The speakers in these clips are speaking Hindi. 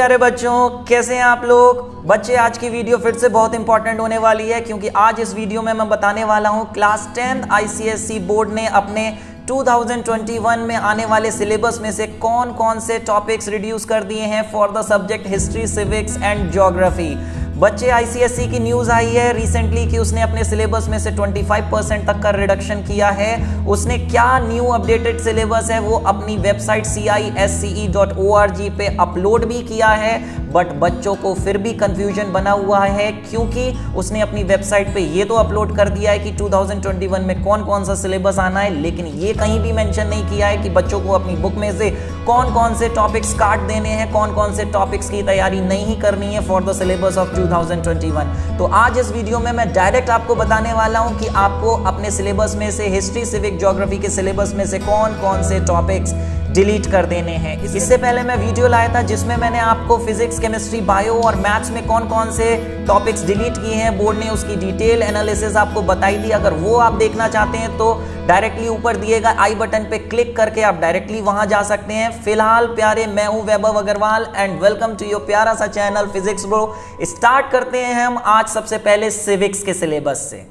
प्यारे बच्चों, कैसे हैं आप लोग। बच्चे, आज की वीडियो फिर से बहुत इंपॉर्टेंट होने वाली है क्योंकि आज इस वीडियो में मैं बताने वाला हूं क्लास 10 आईसीएसई बोर्ड ने अपने 2021 में आने वाले सिलेबस में से कौन कौन से टॉपिक्स रिड्यूस कर दिए हैं for the subject history, civics and geography. बच्चे, आईसीएसई की न्यूज़ आई है रिसेंटली कि उसने अपने सिलेबस में से 25% तक का रिडक्शन किया है। उसने क्या न्यू अपडेटेड सिलेबस है वो अपनी वेबसाइट CISCE.org पे अपलोड भी किया है, बट बच्चों को फिर भी कंफ्यूजन बना हुआ है क्योंकि उसने अपनी वेबसाइट पे ये तो अपलोड कर दिया है कि 2021 में कौन कौन सा सिलेबस आना है, लेकिन ये कहीं भी मेंशन नहीं किया है कि बच्चों को अपनी बुक में से कौन कौन से टॉपिक्स काट देने हैं, कौन कौन से टॉपिक्स की तैयारी नहीं करनी है फॉर द सिलेबस ऑफ 2021। तो आज इस वीडियो में मैं डायरेक्ट आपको बताने वाला हूं कि आपको अपने सिलेबस में से हिस्ट्री, सिविक, ज्योग्राफी के सिलेबस में से कौन कौन से टॉपिक्स डिलीट कर देने हैं। इससे पहले मैं वीडियो लाया था जिसमें मैंने आपको फिजिक्स, केमिस्ट्री, बायो और मैथ्स में कौन कौन से टॉपिक्स डिलीट किए हैं, बोर्ड ने उसकी डिटेल एनालिसिस आपको बताई थी। अगर वो आप देखना चाहते हैं तो डायरेक्टली ऊपर दिएगा आई बटन पे क्लिक करके आप डायरेक्टली वहां जा सकते हैं। फिलहाल प्यारे, मैं हूं Vaibhav Agrawal and welcome to your प्यारा सा चैनल फिजिक्स ब्रो। स्टार्ट करते हैं हम आज सबसे पहले सिविक्स के सिलेबस से।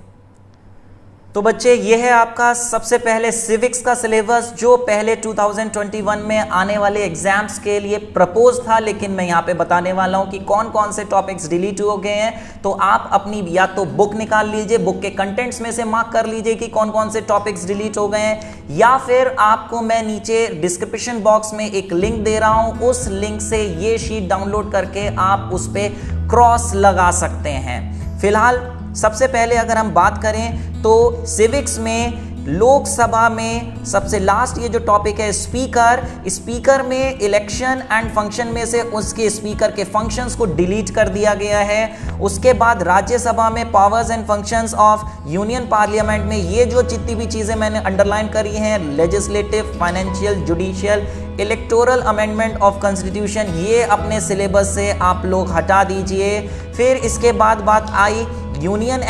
तो बच्चे, ये है आपका सबसे पहले सिविक्स का सिलेबस जो पहले 2021 में आने वाले एग्जाम्स के लिए प्रपोज था, लेकिन मैं यहाँ पे बताने वाला हूँ कि कौन कौन से टॉपिक्स डिलीट हो गए हैं। तो आप अपनी या तो बुक निकाल लीजिए, बुक के कंटेंट्स में से मार्क कर लीजिए कि कौन कौन से टॉपिक्स डिलीट हो गए हैं, या फिर आपको मैं नीचे डिस्क्रिप्शन बॉक्स में एक लिंक दे रहा हूँ, उस लिंक से ये शीट डाउनलोड करके आप उस पर क्रॉस लगा सकते हैं। फिलहाल सबसे पहले अगर हम बात करें तो सिविक्स में लोकसभा में सबसे लास्ट ये जो टॉपिक है स्पीकर में इलेक्शन एंड फंक्शन में से उसके स्पीकर के फंक्शंस को डिलीट कर दिया गया है। उसके बाद राज्यसभा में powers and functions of union parliament में ये जो जितनी भी चीजें मैंने अंडरलाइन करी हैं, legislative, financial, judicial, electoral amendment of constitution, ये अपने सिलेबस से आप लोग हटा दीजिए। फिर इसके बाद बात आई यूनियन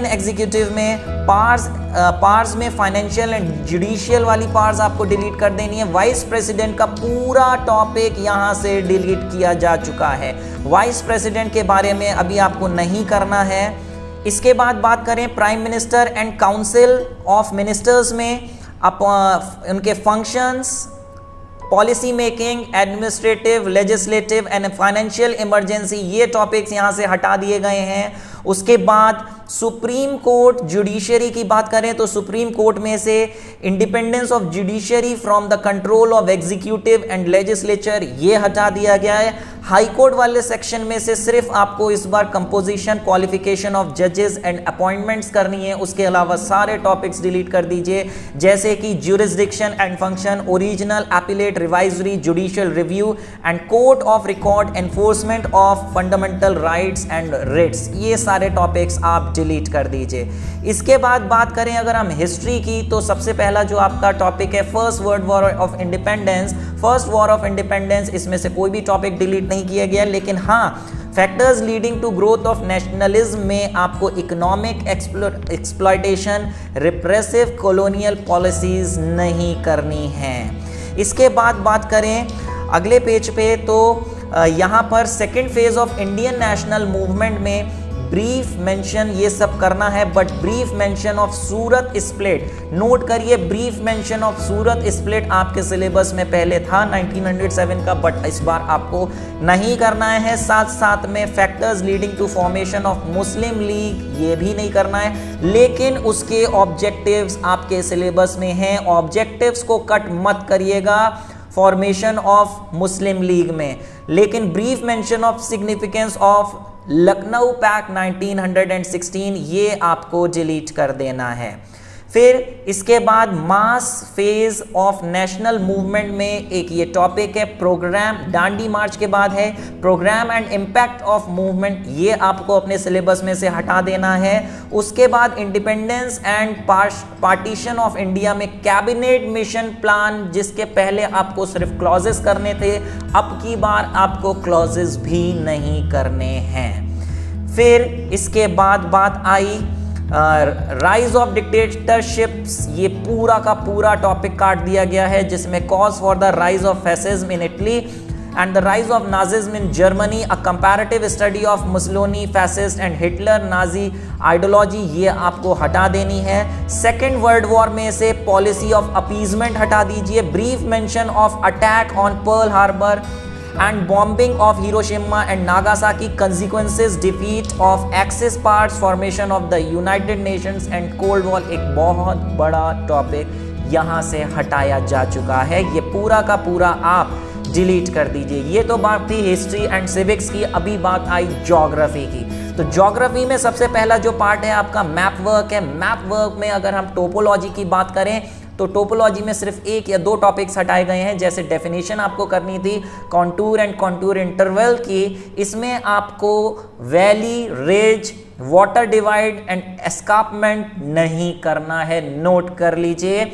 एग्जीक्यूटिव में पार्स में फाइनेंशियल एंड जुडिशियल वाली पार्स आपको डिलीट कर देनी है। वाइस प्रेसिडेंट का पूरा टॉपिक यहां से डिलीट किया जा चुका है। वाइस प्रेसिडेंट के बारे में अभी आपको नहीं करना है। इसके बाद बात करें prime minister and council of ministers में उनके functions, policy making, administrative, legislative and financial emergency, ये टॉपिक्स यहां से हटा दिए गए हैं। उसके बाद सुप्रीम कोर्ट जुडिशरी की बात करें तो सुप्रीम कोर्ट में से independence of judiciary from the control of executive and legislature, ये हटा दिया गया है। हाई कोर्ट वाले सेक्शन में से सिर्फ आपको इस बार कंपोजिशन, क्वालिफिकेशन ऑफ जजेस एंड अपॉइंटमेंट्स करनी है, उसके अलावा सारे टॉपिक्स डिलीट कर दीजिए, जैसे कि jurisdiction and function, original, appellate, revisory, judicial review and court of record, enforcement of fundamental rights and writs, ये सारे टॉपिक्स आप डिलीट कर दीजिए। इसके बाद बात करें अगर हम हिस्ट्री की तो सबसे पहला जो आपका टॉपिक है first world war of independence. First war of independence, इसमें से कोई भी टॉपिक डिलीट नहीं किया गया, लेकिन हाँ, factors leading to growth of nationalism में आपको economic exploitation, repressive colonial policies नहीं करनी है। इसके बाद बात करें अगले पेज पे तो यहाँ पर second phase of Indian national movement में ब्रीफ मेंशन ये सब करना है, but brief mention of Surat split, note करिए, brief mention of Surat split आपके सिलेबस में पहले था 1907 का, बट इस बार आपको नहीं करना है। साथ साथ में factors leading to formation of Muslim League, ये भी नहीं करना है, लेकिन उसके ऑब्जेक्टिव्स आपके सिलेबस में हैं। ऑब्जेक्टिव्स को कट मत करिएगा फॉर्मेशन ऑफ मुस्लिम लीग में, लेकिन brief mention of significance of Lucknow Pact 1916, ये आपको डिलीट कर देना है। फिर इसके बाद मास फेज ऑफ नेशनल मूवमेंट में एक ये टॉपिक है प्रोग्राम, दांडी मार्च के बाद है programme and impact of movement, ये आपको अपने सिलेबस में से हटा देना है। उसके बाद independence and partition of India में कैबिनेट मिशन प्लान, जिसके पहले आपको सिर्फ क्लॉजेस करने थे, अब की बार आपको क्लॉजेस भी नहीं करने हैं। फिर इसके बाद बात आई राइज ऑफ डिक्टेटरशिप्स, ये पूरा का पूरा टॉपिक काट दिया गया है, जिसमें cause for the rise of fascism in Italy, and the rise of Nazism in Germany, a comparative study of Mussolini, fascist and Hitler Nazi ideology, ये आपको हटा देनी है। सेकेंड वर्ल्ड वॉर में से पॉलिसी ऑफ अपीजमेंट हटा दीजिए। Brief mention of attack on Pearl Harbor and bombing of Hiroshima and Nagasaki, consequences, defeat of Axis powers, formation of the United Nations and Cold War, एक बहुत बड़ा टॉपिक यहाँ से हटाया जा चुका है। ये पूरा का पूरा आप डिलीट कर दीजिए। ये तो बात थी हिस्ट्री एंड सिविक्स की, अभी बात आई ज्योग्राफी की। तो ज्योग्राफी में सबसे पहला जो पार्ट है आपका मैप वर्क है। मैप वर्क में अगर हम टोपोलॉजी की बात करें तो टोपोलॉजी में सिर्फ एक या दो टॉपिक्स हटाए गए हैं। जैसे डेफिनेशन आपको करनी थी कॉन्टूर एंड कॉन्टूर इंटरवल की, इसमें आपको valley, ridge, water divide and escarpment नहीं करना है, नोट कर लीजिए।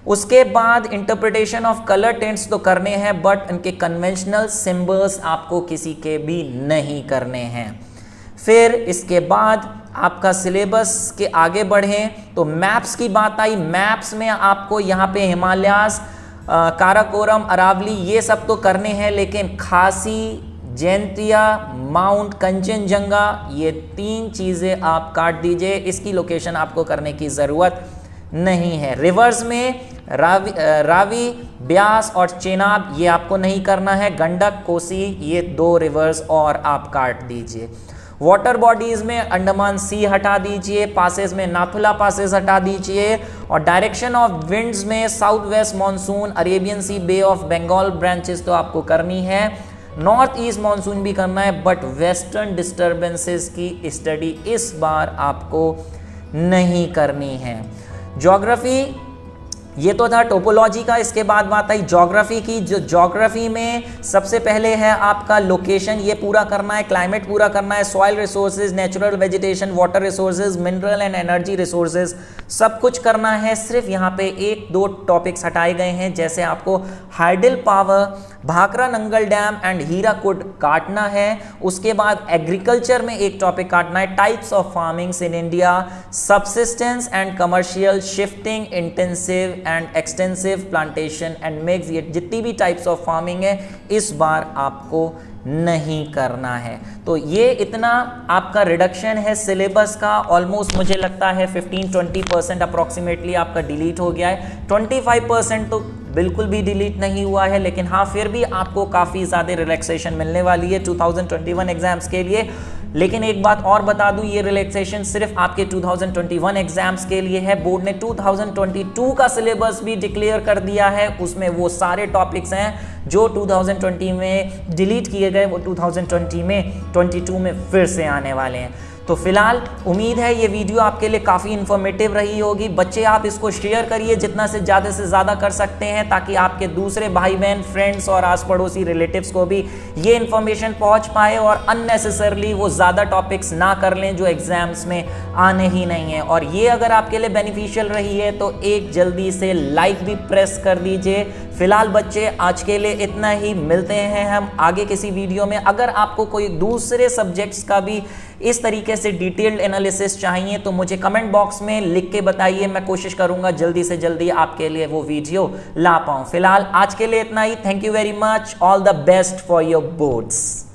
उसके बाद इंटरप्रिटेशन ऑफ कलर टेंट्स तो करने हैं, बट उनके कन्वेंशनल सिंबल्स आपको किसी के भी नहीं करने हैं। फिर इसके बाद आपका सिलेबस के आगे बढ़ें तो मैप्स की बात आई। मैप्स में आपको यहाँ पे हिमालयास, काराकोरम, अरावली ये सब तो करने हैं, लेकिन खासी, जैंतिया, माउंट कंचनजंगा, ये 3 चीज़ें आप काट दीजिए। इसकी लोकेशन आपको करने की ज़रूरत नहीं है। रिवर्स में रावी, ब्यास और चेनाब ये आपको नहीं करना है। गंडक, कोसी, ये 2 रिवर्स और आप काट दीजिए। वाटर बॉडीज में अंडमान सी हटा दीजिए, पासेस में नाथुला पासेस हटा दीजिए, और डायरेक्शन ऑफ विंड्स में south west monsoon, Arabian Sea, Bay of Bengal branches तो आपको करनी है। नॉर्थ ईस्ट मानसून भी करना है, बट वेस्टर्न डिस्टर्बेंसेस की स्टडी इस बार आपको नहीं करनी है। ज्योग्राफी ये तो था टोपोलॉजी का। इसके बाद बात आई ज्योग्राफी की। जो ज्योग्राफी में सबसे पहले है आपका लोकेशन, ये पूरा करना है, क्लाइमेट पूरा करना है, soil resources, natural vegetation, water resources, mineral and energy resources, सब कुछ करना है। सिर्फ यहाँ पे 1-2 टॉपिक्स हटाए गए हैं, जैसे आपको hydel power, Bhakra Nangal dam and Hirakud काटना है। उसके बाद एग्रीकल्चर में एक टॉपिक काटना है, types of farmings in India, subsistence and commercial, shifting, intensive and extensive, plantation and mix, ये जितनी भी टाइप्स ऑफ फार्मिंग है इस बार आपको नहीं करना है। तो ये इतना आपका रिडक्शन है सिलेबस का। ऑलमोस्ट मुझे लगता है 15-20% अप्रॉक्सीमेटली आपका डिलीट हो गया है। 25% तो बिल्कुल भी डिलीट नहीं हुआ है, लेकिन हाँ फिर भी आपको काफ़ी ज़्यादा रिलैक्सेशन मिलने वाली है 2021 एग्जाम्स के लिए। लेकिन एक बात और बता दूं, ये रिलैक्सेशन सिर्फ आपके 2021 एग्जाम्स के लिए है। बोर्ड ने 2022 का सिलेबस भी डिक्लेयर कर दिया है, उसमें वो सारे टॉपिक्स हैं जो 2020 में डिलीट किए गए, वो 2022 में फिर से आने वाले हैं। तो फिलहाल उम्मीद है ये वीडियो आपके लिए काफ़ी इन्फॉर्मेटिव रही होगी। बच्चे आप इसको शेयर करिए जितना से ज़्यादा कर सकते हैं, ताकि आपके दूसरे भाई बहन, फ्रेंड्स और आस पड़ोसी रिलेटिव्स को भी ये इन्फॉर्मेशन पहुंच पाए और अननेसेसरली वो ज़्यादा टॉपिक्स ना कर लें जो एग्जाम्स में आने ही नहीं है। और ये अगर आपके लिए बेनिफिशियल रही है तो एक जल्दी से लाइक भी प्रेस कर दीजिए। फिलहाल बच्चे आज के लिए इतना ही, मिलते हैं हम आगे किसी वीडियो में। अगर आपको कोई दूसरे सब्जेक्ट्स का भी इस तरीके से डिटेल्ड एनालिसिस चाहिए तो मुझे कमेंट बॉक्स में लिख के बताइए, मैं कोशिश करूंगा जल्दी से जल्दी आपके लिए वो वीडियो ला पाऊं। फिलहाल आज के लिए इतना ही। Thank you very much. All the best for your boards.